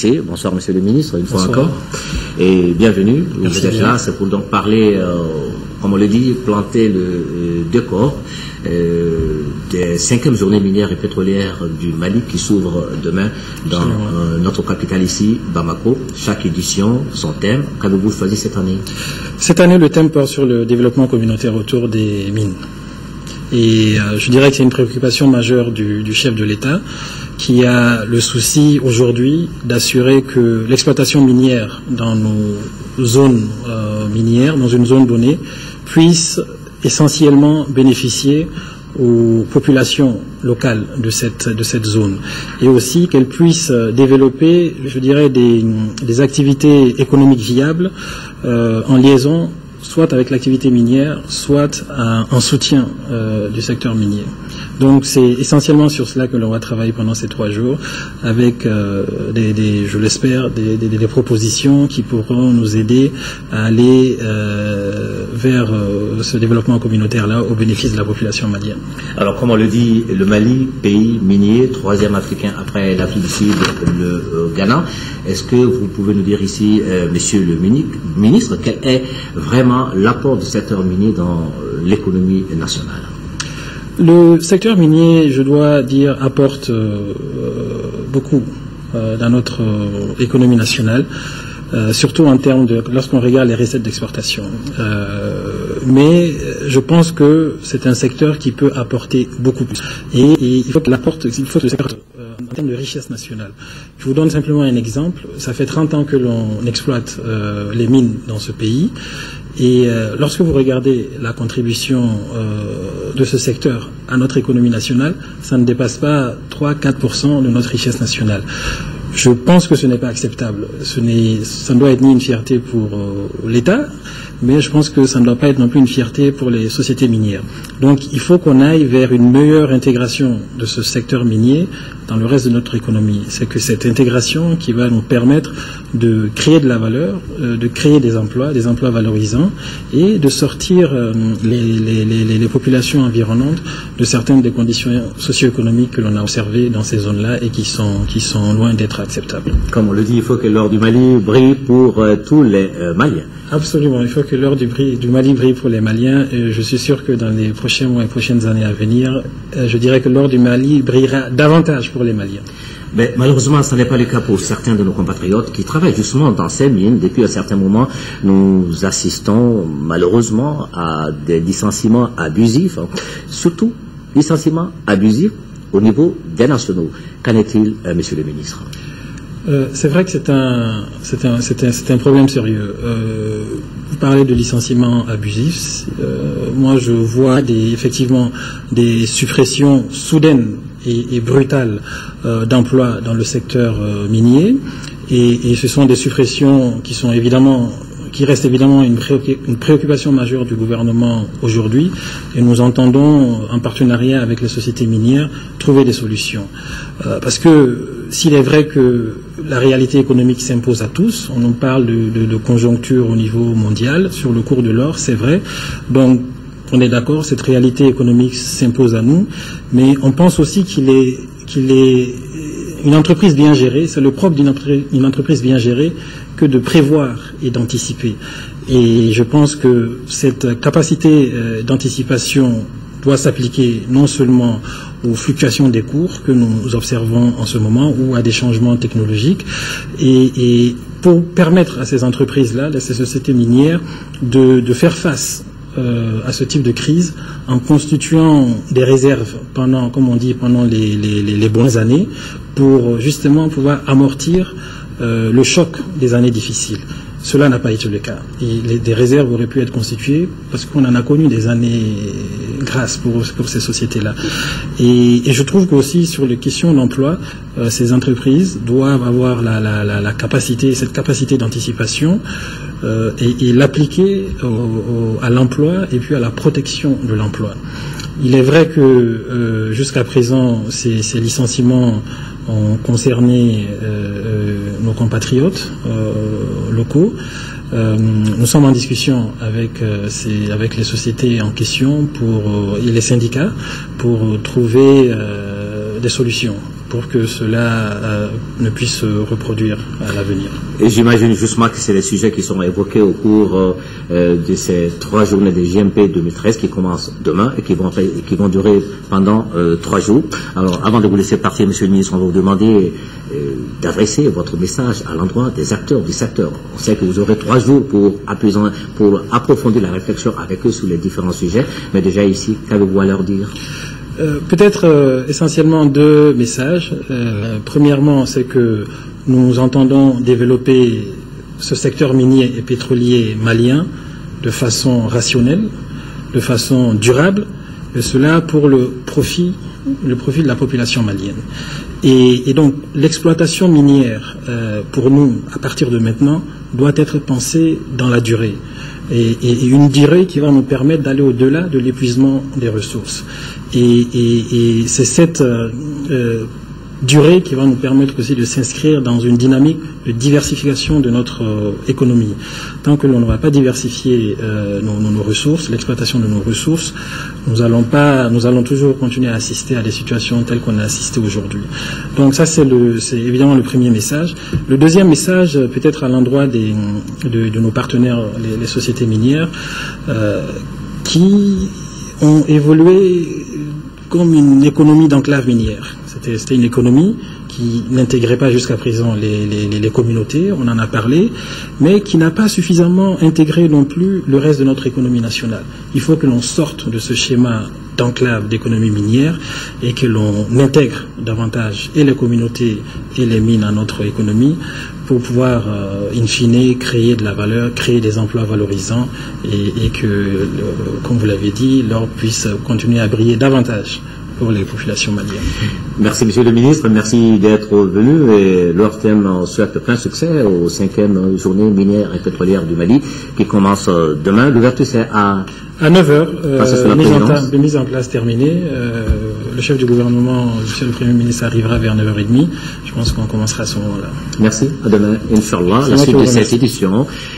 Bonsoir Monsieur le Ministre, une fois encore, et bienvenue. Vous êtes là, c'est pour donc parler, comme on le dit, planter le décor des 5e journées minières et pétrolières du Mali qui s'ouvre demain dans notre capitale ici, Bamako. Chaque édition, son thème. Qu'avez-vous choisi cette année? Cette année, le thème porte sur le développement communautaire autour des mines. Et je dirais que c'est une préoccupation majeure du chef de l'État qui a le souci aujourd'hui d'assurer que l'exploitation minière dans nos zones minières, dans une zone donnée, puisse essentiellement bénéficier aux populations locales de cette zone et aussi qu'elles puissent développer, je dirais, des activités économiques viables en liaison soit avec l'activité minière, soit en soutien du secteur minier. Donc c'est essentiellement sur cela que l'on va travailler pendant ces 3 jours, avec je l'espère, des propositions qui pourront nous aider à aller vers ce développement communautaire-là au bénéfice de la population malienne. Alors comme on le dit, le Mali, pays minier, 3e africain après l'Afrique du Sud, le Ghana. Est-ce que vous pouvez nous dire ici, Monsieur le Ministre, quel est vraiment l'apport du secteur minier dans l'économie nationale? Le secteur minier, je dois dire, apporte beaucoup dans notre économie nationale, surtout en termes de, lorsqu'on regarde les recettes d'exportation. Mais je pense que c'est un secteur qui peut apporter beaucoup plus. Et il faut que le secteur en termes de richesse nationale. Je vous donne simplement un exemple. Ça fait 30 ans que l'on exploite les mines dans ce pays. Et lorsque vous regardez la contribution de ce secteur à notre économie nationale, ça ne dépasse pas 3-4% de notre richesse nationale. Je pense que ce n'est pas acceptable. Ça ne doit être ni une fierté pour l'État, mais je pense que ça ne doit pas être non plus une fierté pour les sociétés minières. Donc il faut qu'on aille vers une meilleure intégration de ce secteur minier dans le reste de notre économie. C'est que cette intégration qui va nous permettre de créer de la valeur, de créer des emplois valorisants et de sortir les populations environnantes de certaines des conditions socio-économiques que l'on a observées dans ces zones-là et qui sont loin d'être acceptables. Comme on le dit, il faut que l'or du Mali brille pour tous les Maliens. Absolument, il faut que l'or du Mali brille pour les Maliens. Et je suis sûr que dans les prochains mois et prochaines années à venir, je dirais que l'or du Mali brillera davantage pour les Maliens. Mais malheureusement, ce n'est pas le cas pour certains de nos compatriotes qui travaillent justement dans ces mines. Depuis un certain moment, nous assistons malheureusement à des licenciements abusifs, surtout licenciements abusifs au niveau des nationaux. Qu'en est-il, Monsieur le Ministre? C'est vrai que c'est un problème sérieux. Vous parlez de licenciements abusifs. Moi, je vois effectivement des suppressions soudaines et brutales d'emplois dans le secteur minier. Et ce sont des suppressions qui restent évidemment une préoccupation majeure du gouvernement aujourd'hui, et nous entendons, en partenariat avec les sociétés minières, trouver des solutions. Parce que s'il est vrai que la réalité économique s'impose à tous, on nous parle de conjoncture au niveau mondial, sur le cours de l'or, c'est vrai, donc on est d'accord, cette réalité économique s'impose à nous, mais on pense aussi qu'il est une entreprise bien gérée, c'est le propre d'une entreprise bien gérée que de prévoir et d'anticiper. Et je pense que cette capacité d'anticipation doit s'appliquer non seulement aux fluctuations des cours que nous observons en ce moment ou à des changements technologiques, et pour permettre à ces entreprises-là, à ces sociétés minières, de faire face à ce type de crise en constituant des réserves pendant, comme on dit, pendant les bonnes années, pour justement pouvoir amortir le choc des années difficiles. Cela n'a pas été le cas. Et des réserves auraient pu être constituées parce qu'on en a connu des années grasses pour ces sociétés-là. Et je trouve qu'aussi sur les questions d'emploi, ces entreprises doivent avoir cette capacité d'anticipation et l'appliquer à l'emploi et puis à la protection de l'emploi. Il est vrai que jusqu'à présent, ces licenciements ont concerné nos compatriotes locaux. Nous sommes en discussion avec les sociétés en question et les syndicats pour trouver des solutions pour que cela ne puisse se reproduire à l'avenir. Et j'imagine justement que c'est les sujets qui sont évoqués au cours de ces 3 journées de JMP 2013 qui commencent demain et qui vont durer pendant 3 jours. Alors, avant de vous laisser partir, Monsieur le ministre, on va vous demander d'adresser votre message à l'endroit des acteurs du secteur. On sait que vous aurez 3 jours pour approfondir la réflexion avec eux sur les différents sujets, mais déjà ici, qu'avez-vous à leur dire? Peut-être essentiellement 2 messages. Premièrement, c'est que nous entendons développer ce secteur minier et pétrolier malien de façon rationnelle, de façon durable, et cela pour le profit de la population malienne. Et donc l'exploitation minière, pour nous, à partir de maintenant, doit être pensée dans la durée. Et une durée qui va nous permettre d'aller au-delà de l'épuisement des ressources. Et c'est cette durée qui va nous permettre aussi de s'inscrire dans une dynamique de diversification de notre économie. Tant que l'on ne va pas diversifier nos ressources, l'exploitation de nos ressources, nous allons toujours continuer à assister à des situations telles qu'on a assisté aujourd'hui. Donc ça, c'est évidemment le premier message. Le deuxième message, peut-être à l'endroit de nos partenaires, les sociétés minières, qui ont évolué comme une économie d'enclave minière. C'était une économie qui n'intégrait pas jusqu'à présent les communautés, on en a parlé, mais qui n'a pas suffisamment intégré non plus le reste de notre économie nationale. Il faut que l'on sorte de ce schéma d'enclave d'économie minière et que l'on intègre davantage et les communautés et les mines à notre économie pour pouvoir, in fine, créer de la valeur, créer des emplois valorisants et que, comme vous l'avez dit, l'or puisse continuer à briller davantage pour les populations maliennes. Merci, Monsieur le ministre. Merci d'être venu. Et l'ORTEM souhaite plein succès aux 5e journée minière et pétrolière du Mali qui commence demain. L'ouverture, c'est à 9h. Mise en place terminée. Le chef du gouvernement, Monsieur le Premier ministre, arrivera vers 9h30. Je pense qu'on commencera à ce moment-là. Merci. À demain, Inch'Allah. La suite de cette édition.